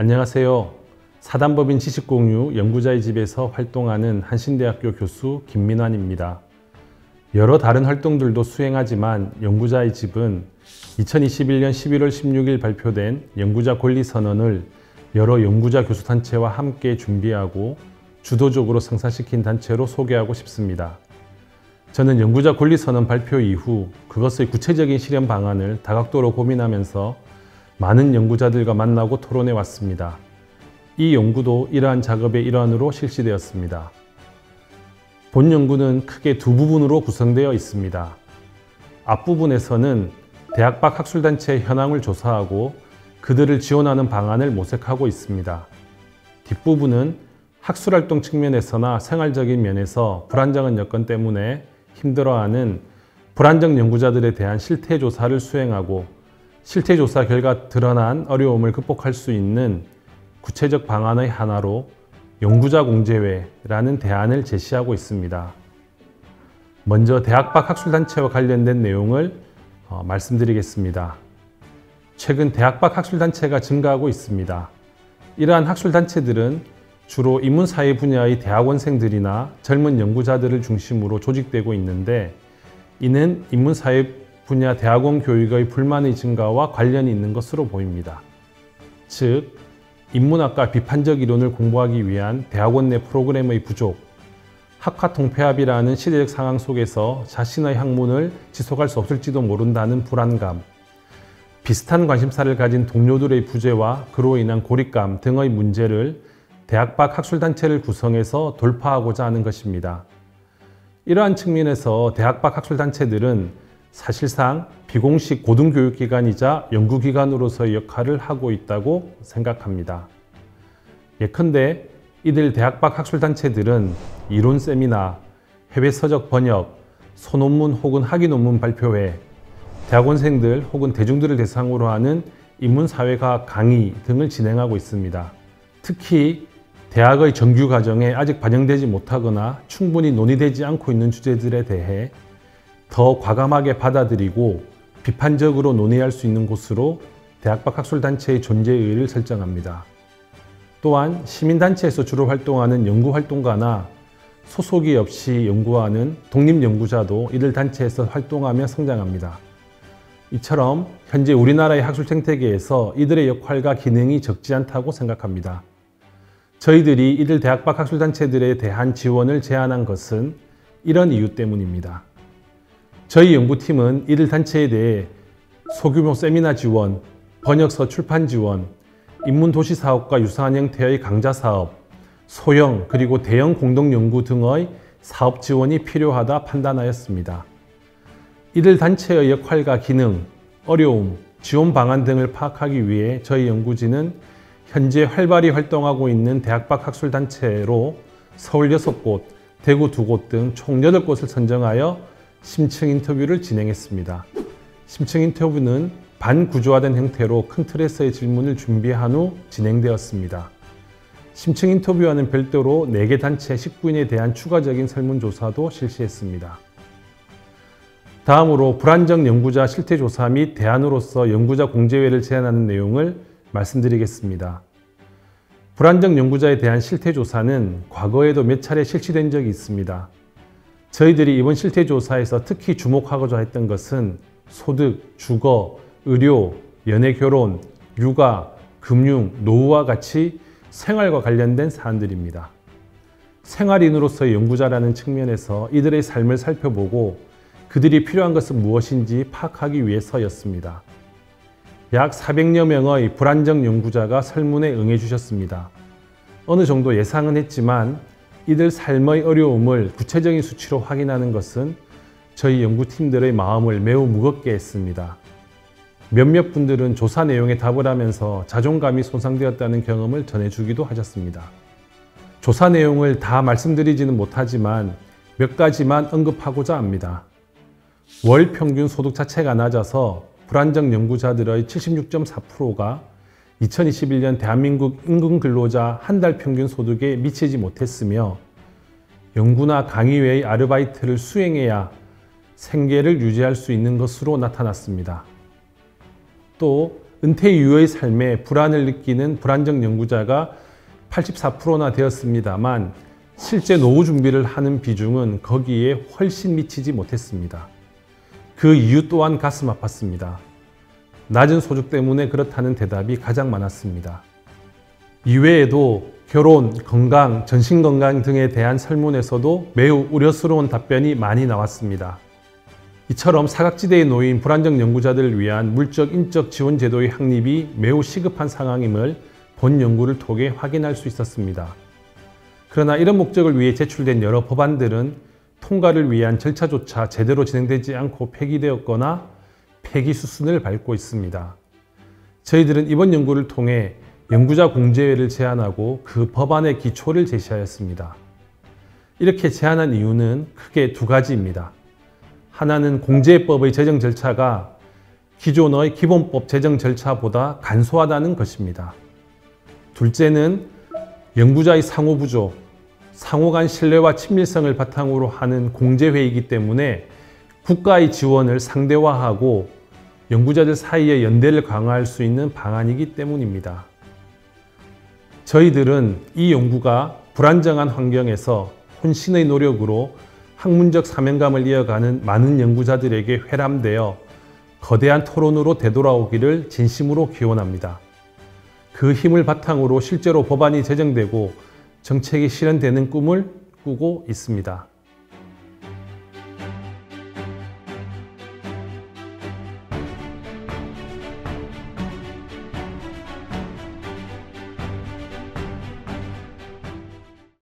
안녕하세요. 사단법인 지식공유 연구자의 집에서 활동하는 한신대학교 교수 김민환입니다. 여러 다른 활동들도 수행하지만 연구자의 집은 2021년 11월 16일 발표된 연구자 권리선언을 여러 연구자 교수단체와 함께 준비하고 주도적으로 성사시킨 단체로 소개하고 싶습니다. 저는 연구자 권리선언 발표 이후 그것의 구체적인 실현 방안을 다각도로 고민하면서 많은 연구자들과 만나고 토론해 왔습니다. 이 연구도 이러한 작업의 일환으로 실시되었습니다. 본 연구는 크게 두 부분으로 구성되어 있습니다. 앞부분에서는 대학 밖 학술단체의 현황을 조사하고 그들을 지원하는 방안을 모색하고 있습니다. 뒷부분은 학술활동 측면에서나 생활적인 면에서 불안정한 여건 때문에 힘들어하는 불안정 연구자들에 대한 실태조사를 수행하고 실태조사 결과 드러난 어려움을 극복할 수 있는 구체적 방안의 하나로 연구자 공제회라는 대안을 제시하고 있습니다. 먼저 대학 밖 학술단체와 관련된 내용을 말씀드리겠습니다. 최근 대학 밖 학술단체가 증가하고 있습니다. 이러한 학술단체들은 주로 인문사회 분야의 대학원생들이나 젊은 연구자들을 중심으로 조직되고 있는데 이는 인문사회 분야 대학원 교육의 불만의 증가와 관련이 있는 것으로 보입니다. 즉, 인문학과 비판적 이론을 공부하기 위한 대학원 내 프로그램의 부족, 학화 통폐합이라는 시대적 상황 속에서 자신의 학문을 지속할 수 없을지도 모른다는 불안감, 비슷한 관심사를 가진 동료들의 부재와 그로 인한 고립감 등의 문제를 대학 밖 학술단체를 구성해서 돌파하고자 하는 것입니다. 이러한 측면에서 대학 밖 학술단체들은 사실상 비공식 고등교육기관이자 연구기관으로서의 역할을 하고 있다고 생각합니다. 예컨대 이들 대학 밖 학술단체들은 이론 세미나, 해외 서적 번역, 소논문 혹은 학위 논문 발표회, 대학원생들 혹은 대중들을 대상으로 하는 인문사회과학 강의 등을 진행하고 있습니다. 특히 대학의 정규 과정에 아직 반영되지 못하거나 충분히 논의되지 않고 있는 주제들에 대해 더 과감하게 받아들이고 비판적으로 논의할 수 있는 곳으로 대학 밖 학술단체의 존재 의의를 설정합니다. 또한 시민단체에서 주로 활동하는 연구활동가나 소속이 없이 연구하는 독립연구자도 이들 단체에서 활동하며 성장합니다. 이처럼 현재 우리나라의 학술 생태계에서 이들의 역할과 기능이 적지 않다고 생각합니다. 저희들이 이들 대학 밖 학술단체들에 대한 지원을 제안한 것은 이런 이유 때문입니다. 저희 연구팀은 이들 단체에 대해 소규모 세미나 지원, 번역서 출판 지원, 인문도시사업과 유사한 형태의 강좌사업, 소형 그리고 대형 공동연구 등의 사업 지원이 필요하다 판단하였습니다. 이들 단체의 역할과 기능, 어려움, 지원 방안 등을 파악하기 위해 저희 연구진은 현재 활발히 활동하고 있는 대학 밖 학술단체로 서울 6곳, 대구 2곳 등 총 8곳을 선정하여 심층 인터뷰를 진행했습니다. 심층 인터뷰는 반구조화된 형태로 큰 틀에서의 질문을 준비한 후 진행되었습니다. 심층 인터뷰와는 별도로 4개 단체 19인에 대한 추가적인 설문조사도 실시했습니다. 다음으로 불안정 연구자 실태조사 및 대안으로서 연구자 공제회를 제안하는 내용을 말씀드리겠습니다. 불안정 연구자에 대한 실태조사는 과거에도 몇 차례 실시된 적이 있습니다. 저희들이 이번 실태조사에서 특히 주목하고자 했던 것은 소득, 주거, 의료, 연애, 결혼, 육아, 금융, 노후와 같이 생활과 관련된 사안들입니다. 생활인으로서의 연구자라는 측면에서 이들의 삶을 살펴보고 그들이 필요한 것은 무엇인지 파악하기 위해서였습니다. 약 400여 명의 불안정 연구자가 설문에 응해 주셨습니다. 어느 정도 예상은 했지만 이들 삶의 어려움을 구체적인 수치로 확인하는 것은 저희 연구팀들의 마음을 매우 무겁게 했습니다. 몇몇 분들은 조사 내용에 답을 하면서 자존감이 손상되었다는 경험을 전해주기도 하셨습니다. 조사 내용을 다 말씀드리지는 못하지만 몇 가지만 언급하고자 합니다. 월 평균 소득 자체가 낮아서 불안정 연구자들의 76.4%가 2021년 대한민국 임금 근로자 한 달 평균 소득에 미치지 못했으며 연구나 강의 외의 아르바이트를 수행해야 생계를 유지할 수 있는 것으로 나타났습니다. 또 은퇴 이후의 삶에 불안을 느끼는 불안정 연구자가 84%나 되었습니다만 실제 노후 준비를 하는 비중은 거기에 훨씬 미치지 못했습니다. 그 이유 또한 가슴 아팠습니다. 낮은 소득 때문에 그렇다는 대답이 가장 많았습니다. 이외에도 결혼, 건강, 정신건강 등에 대한 설문에서도 매우 우려스러운 답변이 많이 나왔습니다. 이처럼 사각지대에 놓인 불안정 연구자들을 위한 물적, 인적 지원 제도의 확립이 매우 시급한 상황임을 본 연구를 통해 확인할 수 있었습니다. 그러나 이런 목적을 위해 제출된 여러 법안들은 통과를 위한 절차조차 제대로 진행되지 않고 폐기되었거나 폐기 수순을 밟고 있습니다. 저희들은 이번 연구를 통해 연구자 공제회를 제안하고 그 법안의 기초를 제시하였습니다. 이렇게 제안한 이유는 크게 두 가지입니다. 하나는 공제법의 제정 절차가 기존의 기본법 제정 절차보다 간소하다는 것입니다. 둘째는 연구자의 상호부조, 상호 간 신뢰와 친밀성을 바탕으로 하는 공제회이기 때문에 국가의 지원을 상대화하고 연구자들 사이의 연대를 강화할 수 있는 방안이기 때문입니다. 저희들은 이 연구가 불안정한 환경에서 혼신의 노력으로 학문적 사명감을 이어가는 많은 연구자들에게 회람되어 거대한 토론으로 되돌아오기를 진심으로 기원합니다. 그 힘을 바탕으로 실제로 법안이 제정되고 정책이 실현되는 꿈을 꾸고 있습니다.